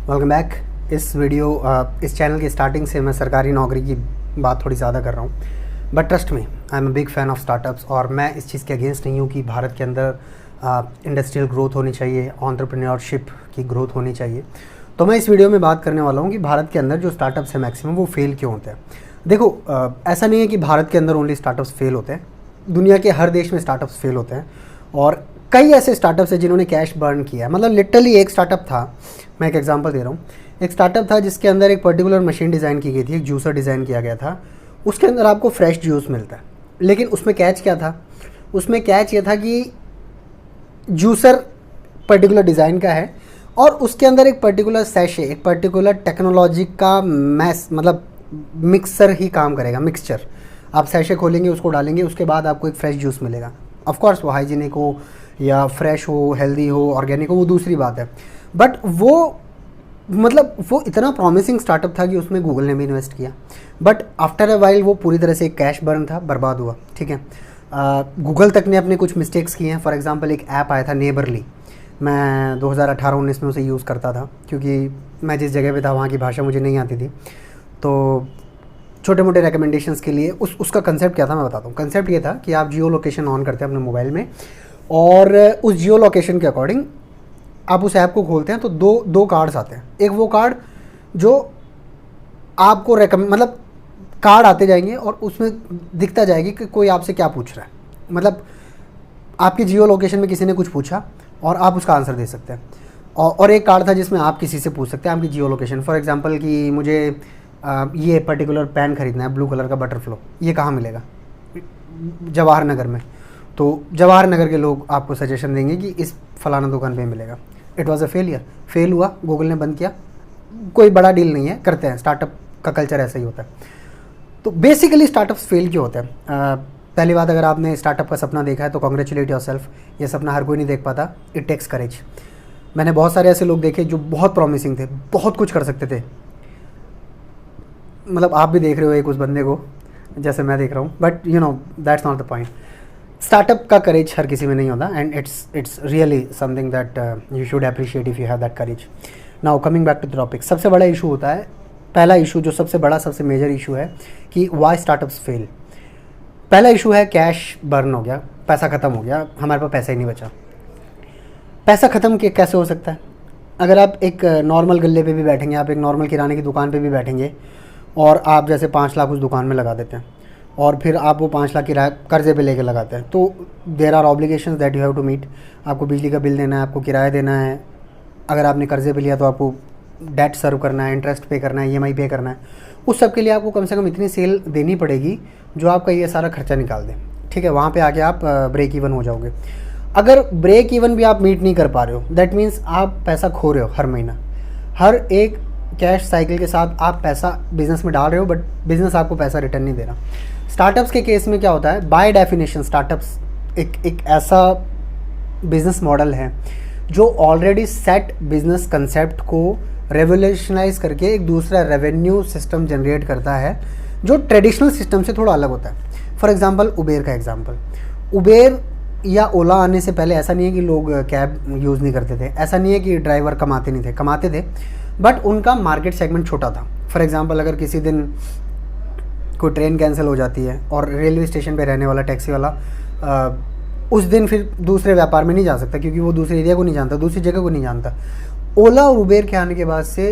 Welcome back. इस channel की starting से मैं सरकारी नौकरी की बात थोड़ी ज़्यादा कर रहा हूँ, but trust me I am a big fan of startups. और मैं इस चीज़ के अगेंस्ट नहीं हूँ कि भारत के अंदर इंडस्ट्रियल ग्रोथ होनी चाहिए, एंटरप्रेन्योरशिप की ग्रोथ होनी चाहिए। तो मैं इस वीडियो में बात करने वाला हूँ कि भारत के अंदर जो स्टार्टअप्स हैं मैक्सिमम वो फेल क्यों होते हैं। देखो, ऐसा नहीं है कि भारत के अंदर ओनली स्टार्टअप्स फेल होते हैं, दुनिया के हर देश में स्टार्टअप्स फेल होते हैं। और कई ऐसे स्टार्टअप्स हैं जिन्होंने कैश बर्न किया है। मतलब लिटरली एक स्टार्टअप था, मैं एक एग्जांपल दे रहा हूँ। एक स्टार्टअप था जिसके अंदर एक पर्टिकुलर मशीन डिज़ाइन की गई थी, एक जूसर डिज़ाइन किया गया था। उसके अंदर आपको फ्रेश जूस मिलता है, लेकिन उसमें कैच क्या था? उसमें कैच ये था कि जूसर पर्टिकुलर डिज़ाइन का है और उसके अंदर एक पर्टिकुलर सैशे, एक पर्टिकुलर टेक्नोलॉजी का मैस मतलब मिक्सर ही काम करेगा। मिक्सचर आप सैशे खोलेंगे, उसको डालेंगे, उसके बाद आपको एक फ्रेश जूस मिलेगा। ऑफ कोर्स वो हाइजीनिक हो या फ्रेश हो, हेल्दी हो, ऑर्गेनिक हो, वो दूसरी बात है। बट वो इतना प्रॉमिसिंग स्टार्टअप था कि उसमें गूगल ने भी इन्वेस्ट किया, बट आफ्टर अ वाइल वो पूरी तरह से एक कैश बर्न था, बर्बाद हुआ। ठीक है, गूगल तक ने अपने कुछ मिस्टेक्स किए हैं। फॉर एग्जांपल एक ऐप आया था नेबरली, मैं 2018-19 में उसे यूज़ करता था क्योंकि मैं जिस जगह पे था वहाँ की भाषा मुझे नहीं आती थी। तो छोटे मोटे रिकमेंडेशंस के लिए उसका कंसेप्ट क्या था मैं बताता हूँ। कंसेप्ट ये था कि आप जियो लोकेशन ऑन करते हैं अपने मोबाइल में और उस जियो लोकेशन के अकॉर्डिंग आप उस ऐप को खोलते हैं तो दो कार्ड्स आते हैं। एक वो कार्ड जो आपको मतलब कार्ड आते जाएंगे और उसमें दिखता जाएगी कि कोई आपसे क्या पूछ रहा है। मतलब आपकी जियो लोकेशन में किसी ने कुछ पूछा और आप उसका आंसर दे सकते हैं। और एक कार्ड था जिसमें आप किसी से पूछ सकते हैं आपकी जियो लोकेशन। फॉर एग्जांपल कि मुझे ये पर्टिकुलर पेन खरीदना है, ब्लू कलर का बटरफ्लो, ये कहाँ मिलेगा? जवाहर नगर में। तो जवाहर नगर के लोग आपको सजेशन देंगे कि इस फलाना दुकान पे मिलेगा। It was a failure, fail हुआ, गूगल ने बंद किया। कोई बड़ा डील नहीं है, करते हैं, स्टार्टअप का कल्चर ऐसा ही होता है। तो बेसिकली स्टार्टअप्स फेल क्यों होते हैं? पहली बात, अगर आपने स्टार्टअप का सपना देखा है तो कॉन्ग्रेचुलेट योरसेल्फ। ये सपना हर कोई नहीं देख पाता, इट टेक्स करेज। मैंने बहुत सारे ऐसे लोग देखे जो बहुत प्रॉमिसिंग थे, बहुत कुछ कर सकते थे। मतलब आप भी देख रहे हो एक उस बंदे को जैसे मैं देख रहा हूँ, but you know that's not the point. Startup का करेज हर किसी में नहीं होता and it's really something that you should appreciate if you have that courage. Now coming back to the topic, सबसे बड़ा इशू होता है, पहला इशू जो सबसे बड़ा सबसे मेजर इशू है कि वाई स्टार्टअप्स फेल। पहला इशू है कैश बर्न हो गया, पैसा ख़त्म हो गया, हमारे पास पैसा ही नहीं बचा। पैसा ख़त्म कैसे हो सकता है? अगर आप एक नॉर्मल गल्ले पे भी बैठेंगे, आप एक नॉर्मल किराने की दुकान पे भी बैठेंगे और आप जैसे 5 लाख उस दुकान में लगा देते हैं और फिर आप वो 5 लाख किराया कर्जे पे लेके लगाते हैं, तो there are obligations that you have to meet. आपको बिजली का बिल देना है, आपको किराया देना है, अगर आपने कर्जे पे लिया तो आपको डेट सर्व करना है, इंटरेस्ट पे करना है, EMI पे करना है। उस सब के लिए आपको कम से कम इतनी सेल देनी पड़ेगी जो आपका ये सारा खर्चा निकाल दे। ठीक है, वहाँ पे आके आप ब्रेक इवन हो जाओगे। अगर ब्रेक इवन भी आप मीट नहीं कर पा रहे हो, दैट मीन्स आप पैसा खो रहे हो हर महीना। हर एक कैश साइकिल के साथ आप पैसा बिजनेस में डाल रहे हो, बट बिजनेस आपको पैसा रिटर्न नहीं दे रहा। स्टार्टअप्स के केस में क्या होता है, बाय डेफिनेशन स्टार्टअप्स एक ऐसा बिजनेस मॉडल है जो ऑलरेडी सेट बिजनेस कंसेप्ट को रेवोल्यूशनाइज करके एक दूसरा रेवेन्यू सिस्टम जनरेट करता है जो ट्रेडिशनल सिस्टम से थोड़ा अलग होता है। फॉर एग्जांपल उबेर का एग्जांपल, उबेर या ओला आने से पहले ऐसा नहीं है कि लोग कैब यूज़ नहीं करते थे, ऐसा नहीं है कि ड्राइवर कमाते नहीं थे, कमाते थे, बट उनका मार्केट सेगमेंट छोटा था। फॉर एग्जांपल अगर किसी दिन कोई ट्रेन कैंसिल हो जाती है और रेलवे स्टेशन पे रहने वाला टैक्सी वाला उस दिन फिर दूसरे व्यापार में नहीं जा सकता क्योंकि वो दूसरे एरिया को नहीं जानता, दूसरी जगह को नहीं जानता। ओला और उबेर के आने के बाद से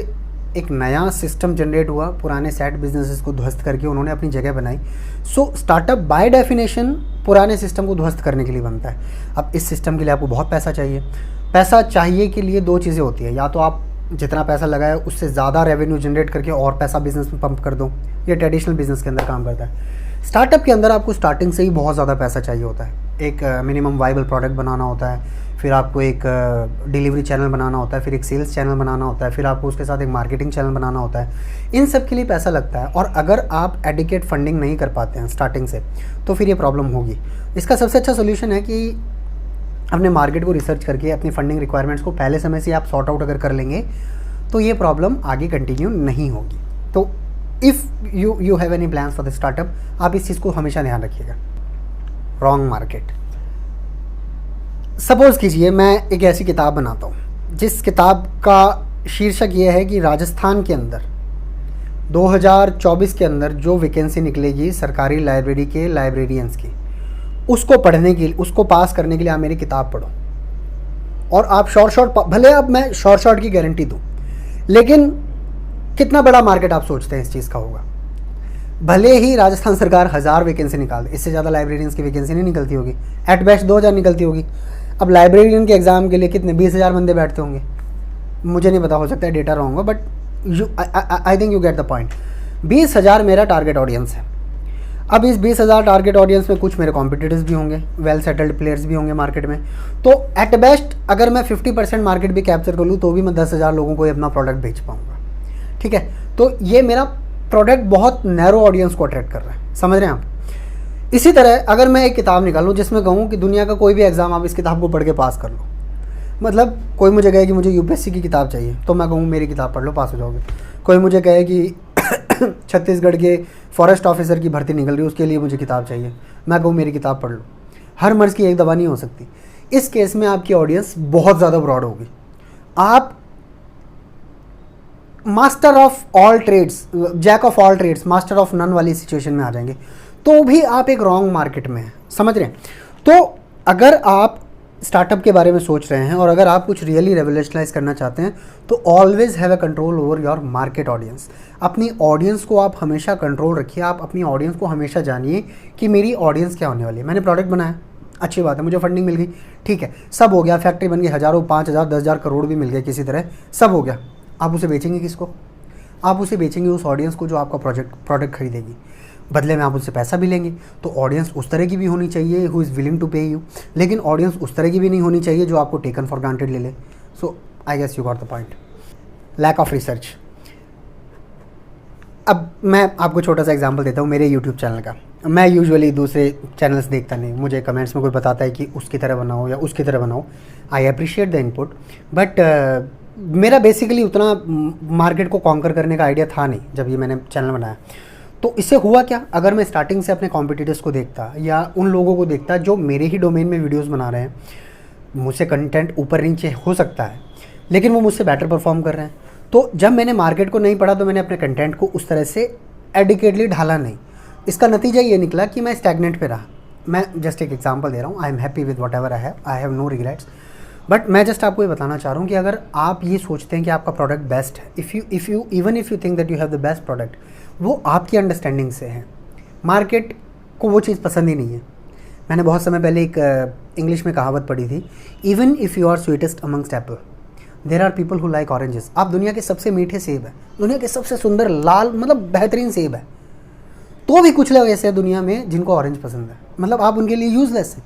एक नया सिस्टम जनरेट हुआ, पुराने सेट बिजनेसेस को ध्वस्त करके उन्होंने अपनी जगह बनाई। सो स्टार्टअप बाय डेफिनेशन पुराने सिस्टम को ध्वस्त करने के लिए बनता है। अब इस सिस्टम के लिए आपको बहुत पैसा चाहिए। पैसा चाहिए के लिए दो चीज़ें होती है, या तो आप जितना पैसा लगाए उससे ज़्यादा रेवेन्यू जनरेट करके और पैसा बिजनेस में पंप कर दो। ये ट्रेडिशनल बिजनेस के अंदर काम करता है। स्टार्टअप के अंदर आपको स्टार्टिंग से ही बहुत ज़्यादा पैसा चाहिए होता है। एक मिनिमम वाइबल प्रोडक्ट बनाना होता है, फिर आपको एक डिलीवरी चैनल बनाना होता है, फिर एक सेल्स चैनल बनाना होता है, फिर आपको उसके साथ एक मार्केटिंग चैनल बनाना होता है। इन सब के लिए पैसा लगता है और अगर आप एडिकेट फंडिंग नहीं कर पाते हैं स्टार्टिंग से तो फिर ये प्रॉब्लम होगी। इसका सबसे अच्छा सोल्यूशन है कि अपने मार्केट को रिसर्च करके अपनी फंडिंग रिक्वायरमेंट्स को पहले समय से आप सॉर्ट आउट अगर कर लेंगे तो ये प्रॉब्लम आगे कंटिन्यू नहीं होगी। तो if you have any plans for the startup, आप इस चीज़ को हमेशा ध्यान रखिएगा। रॉन्ग मार्केट, सपोज़ कीजिए मैं एक ऐसी किताब बनाता हूँ जिस किताब का शीर्षक ये है कि राजस्थान के अंदर 2024 के अंदर जो वैकेंसी निकलेगी सरकारी लाइब्रेरी के लाइब्रेरियंस की, उसको पढ़ने के लिए, उसको पास करने के लिए आप मेरी किताब पढ़ो। और आप शॉर्ट भले अब मैं शॉर्ट की गारंटी दूँ, लेकिन कितना बड़ा मार्केट आप सोचते हैं इस चीज़ का होगा? भले ही राजस्थान सरकार 1000 वैकेंसी निकाल दे, इससे ज़्यादा लाइब्रेरियंस की वैकेंसी नहीं निकलती होगी, एट बेस्ट 2000 निकलती होगी। अब लाइब्रेरियन के एग्ज़ाम के लिए कितने 20,000 बंदे बैठते होंगे, मुझे नहीं पता, हो सकता है डेटा रॉन्ग हो, but I think you get the point. 20,000 मेरा टारगेट ऑडियंस है। अब इस 20,000 टारगेट ऑडियंस में कुछ मेरे कॉम्पिटिटर्स भी होंगे, वेल सेटल्ड प्लेयर्स भी होंगे मार्केट में। तो एट बेस्ट अगर मैं 50% मार्केट भी कैप्चर कर लूँ तो भी मैं 10,000 लोगों को अपना प्रोडक्ट बेच पाऊँगा। ठीक है, तो ये मेरा प्रोडक्ट बहुत नैरो ऑडियंस को अट्रैक्ट कर रहा है, समझ रहे हैं आप? इसी तरह अगर मैं एक किताब निकालूँ जिसमें कहूँ कि दुनिया का कोई भी एग्ज़ाम आप इस किताब को पढ़ के पास कर लो, मतलब कोई मुझे कहे कि मुझे यूपीएससी की किताब चाहिए तो मैं कहूँ मेरी किताब पढ़ लो, पास हो जाओगे। कोई मुझे कहे कि छत्तीसगढ़ के फॉरेस्ट ऑफिसर की भर्ती निकल रही है, उसके लिए मुझे किताब चाहिए, मैं कहूँ मेरी किताब पढ़ लो। हर मर्ज़ की एक दवा नहीं हो सकती। इस केस में आपकी ऑडियंस बहुत ज़्यादा ब्रॉड होगी। आप master of all trades, jack of all trades, master of none वाली सिचुएशन में आ जाएंगे, तो भी आप एक रॉन्ग मार्केट में हैं, समझ रहे हैं? तो अगर आप स्टार्टअप के बारे में सोच रहे हैं और अगर आप कुछ रियली रेवोल्यूशनाइज करना चाहते हैं तो always have a control over your market audience. अपनी ऑडियंस को आप हमेशा कंट्रोल रखिए। आप अपनी ऑडियंस को हमेशा जानिए कि मेरी ऑडियंस क्या होने वाली है। मैंने प्रोडक्ट बनाया, अच्छी बात है, मुझे फंडिंग मिल गई, ठीक है, सब हो गया, फैक्ट्री बन गई, हज़ारों, 5,000, 10,000 करोड़ भी मिल गए किसी तरह, सब हो गया। आप उसे बेचेंगे किसको? आप उसे बेचेंगे उस ऑडियंस को जो आपका प्रोडक्ट खरीदेगी। बदले में आप उससे पैसा भी लेंगे। तो ऑडियंस उस तरह की भी होनी चाहिए हु इज़ विलिंग टू पे यू, लेकिन ऑडियंस उस तरह की भी नहीं होनी चाहिए जो आपको टेकन फॉर ग्रांटेड ले ले। So I guess you got the point. Lack of research. अब मैं आपको छोटा सा एग्जांपल देता हूँ मेरे यूट्यूब चैनल का। मैं यूजुअली दूसरे चैनल्स देखता नहीं, मुझे कमेंट्स में कोई बताता है कि उसकी तरह बनाओ या उसकी तरह बनाओ, I appreciate the input, but मेरा बेसिकली उतना मार्केट को कॉन्कर करने का आइडिया था नहीं जब ये मैंने चैनल बनाया। तो इससे हुआ क्या, अगर मैं स्टार्टिंग से अपने कॉम्पिटिटर्स को देखता या उन लोगों को देखता जो मेरे ही डोमेन में वीडियोस बना रहे हैं, मुझसे कंटेंट ऊपर नीचे हो सकता है लेकिन वो मुझसे बेटर परफॉर्म कर रहे हैं, तो जब मैंने मार्केट को नहीं पढ़ा तो मैंने अपने कंटेंट को उस तरह से एडिकेटली ढाला नहीं। इसका नतीजा ये निकला कि मैं स्टैग्नेंट पे रहा। मैं जस्ट एक एग्जांपल दे रहा हूँ, I am happy with whatever I have no regrets, but मैं जस्ट आपको ये बताना चाह रहा हूँ कि अगर आप ये सोचते हैं कि आपका प्रोडक्ट बेस्ट है, if you think that you have the best product, वो आपकी अंडरस्टैंडिंग से है। मार्केट को वो चीज़ पसंद ही नहीं है। मैंने बहुत समय पहले एक इंग्लिश में कहावत पढ़ी थी, even if you are sweetest amongst apple there are people who like oranges. आप दुनिया के सबसे मीठे सेब है, दुनिया के सबसे सुंदर लाल मतलब बेहतरीन सेब है, तो भी कुछ लोग ऐसे हैं दुनिया में जिनको ऑरेंज पसंद है, मतलब आप उनके लिए यूजलेस हैं।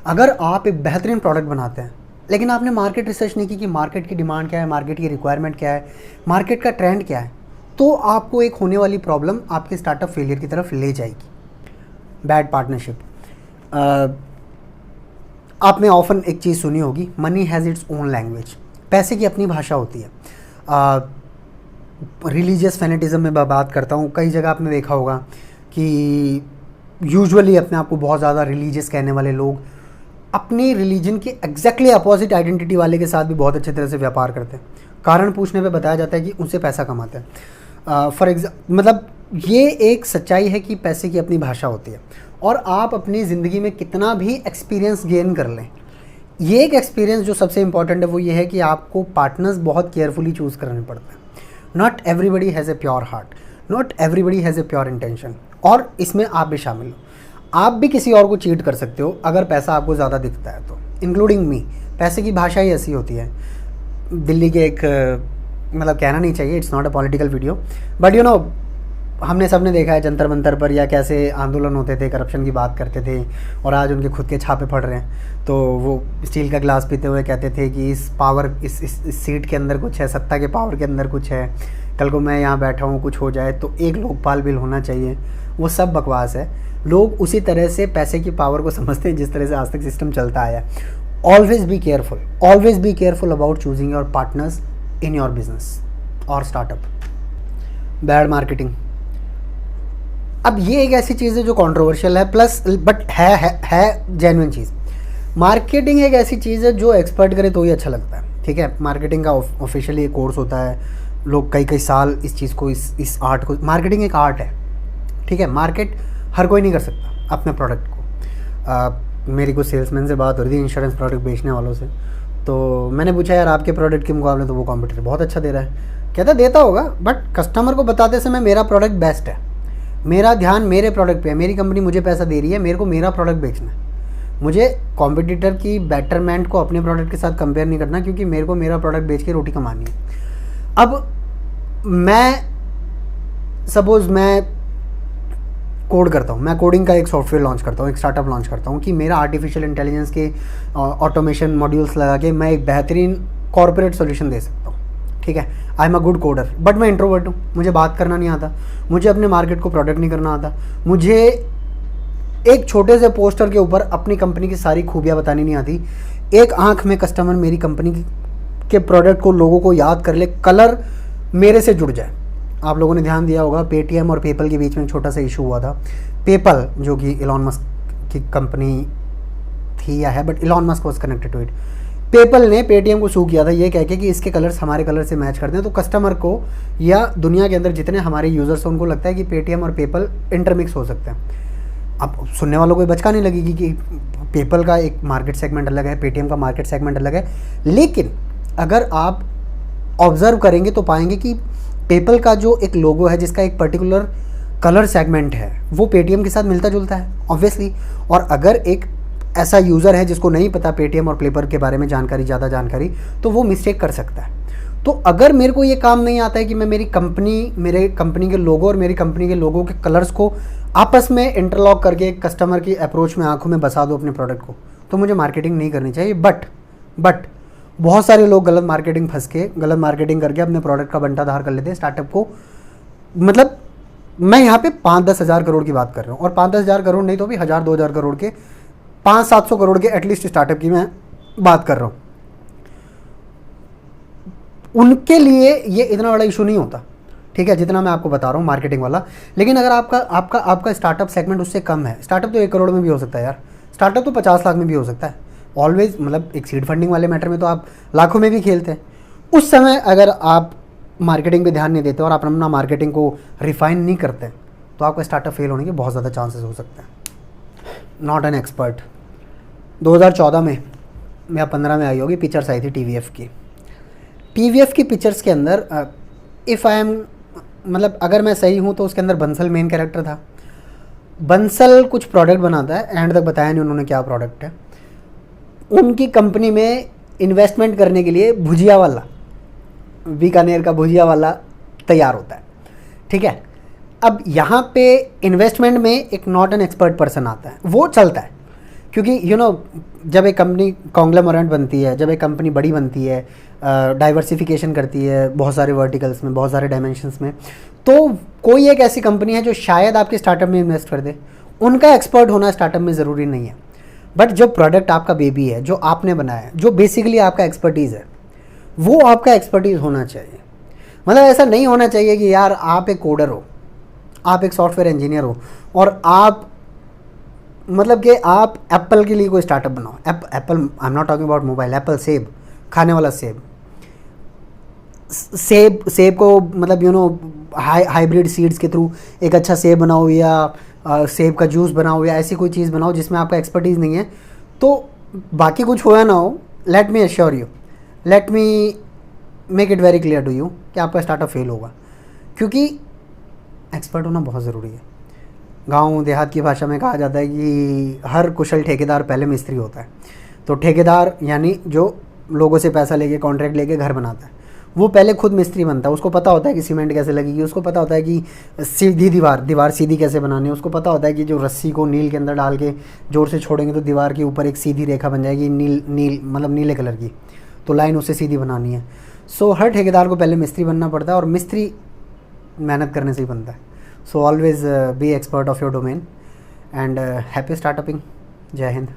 अगर आप एक बेहतरीन प्रोडक्ट बनाते हैं लेकिन आपने मार्केट रिसर्च नहीं की कि मार्केट की डिमांड क्या है, मार्केट की रिक्वायरमेंट क्या है, मार्केट का ट्रेंड क्या है, तो आपको एक होने वाली प्रॉब्लम आपके स्टार्टअप फेलियर की तरफ ले जाएगी। Bad partnership. आपने ऑफन एक चीज़ सुनी होगी, money has its own language. पैसे की अपनी भाषा होती है। रिलीजियस फैनेटिज़म में मैं बात करता हूँ, कई जगह आपने देखा होगा कि यूजुअली अपने आप को बहुत ज़्यादा रिलीजियस कहने वाले लोग अपनी रिलीजन के एग्जैक्टली अपोजिट आइडेंटिटी वाले के साथ भी बहुत अच्छे तरह से व्यापार करते हैं। कारण पूछने पे बताया जाता है कि उनसे पैसा कमाते हैं। फॉर एग्जाम्पल मतलब ये एक सच्चाई है कि पैसे की अपनी भाषा होती है, और आप अपनी ज़िंदगी में कितना भी एक्सपीरियंस गेन कर लें, ये एक एक्सपीरियंस जो सबसे इंपॉर्टेंट है वो ये है कि आपको पार्टनर्स बहुत केयरफुली चूज़ करने पड़ते हैं। Not everybody has a pure heart, not everybody has a pure intention, और इसमें आप भी शामिल हो। आप भी किसी और को चीट कर सकते हो अगर पैसा आपको ज़्यादा दिखता है तो, इंक्लूडिंग मी। पैसे की भाषा ही ऐसी होती है। दिल्ली के एक मतलब कहना नहीं चाहिए, it's not a political video, but you no हमने सबने देखा है जंतर मंतर पर या कैसे आंदोलन होते थे, करप्शन की बात करते थे, और आज उनके खुद के छापे पड़ रहे हैं। तो वो स्टील का ग्लास पीते हुए कहते थे कि इस पावर इस सीट के अंदर कुछ है, सत्ता के पावर के अंदर कुछ है, कल को मैं यहाँ बैठा हूँ कुछ हो जाए तो एक लोकपाल बिल होना चाहिए। वो सब बकवास है। लोग उसी तरह से पैसे की पावर को समझते हैं जिस तरह से आज तक सिस्टम चलता आया है। Always be careful about choosing your partners in your business और स्टार्टअप। Bad marketing. अब ये एक ऐसी चीज़ है जो कंट्रोवर्शियल है प्लस बट है जेन्युइन चीज़। मार्केटिंग एक ऐसी चीज़ है जो एक्सपर्ट करे तो ही अच्छा लगता है, ठीक है, मार्केटिंग का ऑफिशियली एक कोर्स होता है, लोग कई कई साल इस चीज़ को, इस आर्ट को, मार्केटिंग एक आर्ट है, ठीक है। मार्केट हर कोई नहीं कर सकता अपने प्रोडक्ट को। मेरी कुछ सेल्समैन से बात हो रही थी इंश्योरेंस प्रोडक्ट बेचने वालों से, तो मैंने पूछा यार आपके प्रोडक्ट के मुकाबले तो वो कॉम्पिटिटर बहुत अच्छा दे रहा है। कहता देता होगा, बट कस्टमर को बताते समय मेरा प्रोडक्ट बेस्ट है, मेरा ध्यान मेरे प्रोडक्ट पे है, मेरी कंपनी मुझे पैसा दे रही है, मेरे को मेरा प्रोडक्ट बेचना है, मुझे कॉम्पिटिटर की बेटरमेंट को अपने प्रोडक्ट के साथ कंपेयर नहीं करना, क्योंकि मेरे को मेरा प्रोडक्ट बेच के रोटी कमानी है। अब मैं सपोज़ मैं कोड करता हूँ, मैं कोडिंग का एक सॉफ्टवेयर लॉन्च करता हूँ, एक स्टार्टअप लॉन्च करता हूँ कि मेरा आर्टिफिशियल इंटेलिजेंस के ऑटोमेशन मॉड्यूल्स लगा के मैं एक बेहतरीन कॉर्पोरेट सॉल्यूशन दे सकता हूँ, ठीक है। I am a good coder, but मैं इंट्रोवर्ट हूँ, मुझे बात करना नहीं आता, मुझे अपने मार्केट को प्रोडक्ट नहीं करना आता, मुझे एक छोटे से पोस्टर के ऊपर अपनी कंपनी की सारी खूबियाँ बतानी नहीं आती, एक आंख में कस्टमर मेरी कंपनी के प्रोडक्ट को, लोगों को याद कर ले, कलर मेरे से जुड़ जाए। आप लोगों ने ध्यान दिया होगा पेटीएम और पेपल के बीच में छोटा सा इशू हुआ था। पेपल जो कि इलॉन मस्क की कंपनी थी या है, but Elon Musk was connected to it. PayPal ने पेटीएम को सू किया था ये कह के कि इसके कलर्स हमारे कलर से मैच करते हैं, तो कस्टमर को या दुनिया के अंदर जितने हमारे यूज़र्स हैं उनको लगता है कि पेटीएम और पेपल इंटरमिक्स हो सकते हैं। अब सुनने वालों को बचका नहीं लगेगी कि पेपल का एक मार्केट सेगमेंट अलग है, पेटीएम का मार्केट सेगमेंट अलग है, लेकिन अगर आप ऑब्जर्व करेंगे तो पाएंगे कि पेपल का जो एक लोगो है जिसका एक पर्टिकुलर कलर सेगमेंट है वो पेटीएम के साथ मिलता जुलता है ऑब्वियसली। और अगर एक ऐसा यूज़र है जिसको नहीं पता पेटीएम और पेपल के बारे में जानकारी, ज़्यादा जानकारी, तो वो मिस्टेक कर सकता है। तो अगर मेरे को ये काम नहीं आता है कि मैं मेरे कंपनी के लोगो और मेरी कंपनी के लोगों के कलर्स को आपस में इंटरलॉक करके कस्टमर की अप्रोच में, आंखों में बसा दो अपने प्रोडक्ट को, तो मुझे मार्केटिंग नहीं करनी चाहिए। बट बहुत सारे लोग गलत मार्केटिंग करके अपने प्रोडक्ट का बंटाधार कर लेते हैं स्टार्टअप को। मतलब मैं यहाँ पे 5-10 हज़ार करोड़ की बात कर रहा हूँ, और 5-10 हज़ार करोड़ नहीं तो भी 1000-2000 करोड़ के, 500-700 करोड़ के एटलीस्ट स्टार्टअप की मैं बात कर रहा हूँ। उनके लिए ये इतना बड़ा इशू नहीं होता, ठीक है, जितना मैं आपको बता रहा हूँ मार्केटिंग वाला। लेकिन अगर आपका स्टार्टअप सेगमेंट उससे कम है, स्टार्टअप तो 1 करोड़ में भी हो सकता है यार, स्टार्टअप तो 50 लाख में भी हो सकता है ऑलवेज। मतलब एक सीड फंडिंग वाले मैटर में तो आप लाखों में भी खेलते हैं। उस समय अगर आप मार्केटिंग पे ध्यान नहीं देते और आप अपना मार्केटिंग को रिफाइन नहीं करते तो आपका स्टार्टअप फेल होने के बहुत ज़्यादा चांसेस हो सकते हैं। नॉट एन एक्सपर्ट 2014 में या 15 में आई होगी, पिक्चर्स आई थी टीवीएफ की पिक्चर्स के अंदर इफ़ आई एम, मतलब अगर मैं सही हूँ तो उसके अंदर बंसल मेन कैरेक्टर था। बंसल कुछ प्रोडक्ट बनाता है, एंड तक बताया नहीं उन्होंने क्या प्रोडक्ट है। उनकी कंपनी में इन्वेस्टमेंट करने के लिए भुजिया वाला, बीकानेर का भुजिया वाला तैयार होता है, ठीक है। अब यहाँ पे इन्वेस्टमेंट में एक नॉट एन एक्सपर्ट पर्सन आता है, वो चलता है, क्योंकि जब एक कंपनी कॉन्ग्लोमरेट बनती है, जब एक कंपनी बड़ी बनती है, डाइवर्सिफिकेशन करती है बहुत सारे वर्टिकल्स में, बहुत सारे डायमेंशंस में, तो कोई एक ऐसी कंपनी है जो शायद आपके स्टार्टअप में इन्वेस्ट कर दे। उनका एक्सपर्ट होना स्टार्टअप में ज़रूरी नहीं है, बट जो प्रोडक्ट आपका बेबी है, जो आपने बनाया है, जो बेसिकली आपका एक्सपर्टीज़ है, वो आपका एक्सपर्टीज़ होना चाहिए। मतलब ऐसा नहीं होना चाहिए कि यार आप एक कोडर हो, आप एक सॉफ्टवेयर इंजीनियर हो और आप मतलब कि आप एप्पल के लिए कोई स्टार्टअप बनाओ। Apple, I am not talking about mobile, Apple सेब, खाने वाला सेब को मतलब हाइब्रिड सीड्स के थ्रू एक अच्छा सेब बनाओ, या सेब का जूस बनाओ, या ऐसी कोई चीज़ बनाओ जिसमें आपका एक्सपर्टीज़ नहीं है। तो बाकी कुछ हो या ना हो, let me assure you, let me make it very clear to you कि आपका स्टार्टअप फेल होगा, क्योंकि एक्सपर्ट होना बहुत ज़रूरी है। गांव देहात की भाषा में कहा जाता है कि हर कुशल ठेकेदार पहले मिस्त्री होता है। तो ठेकेदार यानी जो लोगों से पैसा लेके, कॉन्ट्रैक्ट लेके घर बनाता है, वो पहले खुद मिस्त्री बनता है। उसको पता होता है कि सीमेंट कैसे लगेगी, उसको पता होता है कि सीधी दीवार सीधी कैसे बनानी है, उसको पता होता है कि जो रस्सी को नील के अंदर डाल के जोर से छोड़ेंगे तो दीवार के ऊपर एक सीधी रेखा बन जाएगी, नील मतलब नीले कलर की, तो लाइन उससे सीधी बनानी है। सो हर ठेकेदार को पहले मिस्त्री बनना पड़ता है, और मिस्त्री मेहनत करने से ही बनता है। So always be expert of your domain and happy startupping. जय हिंद।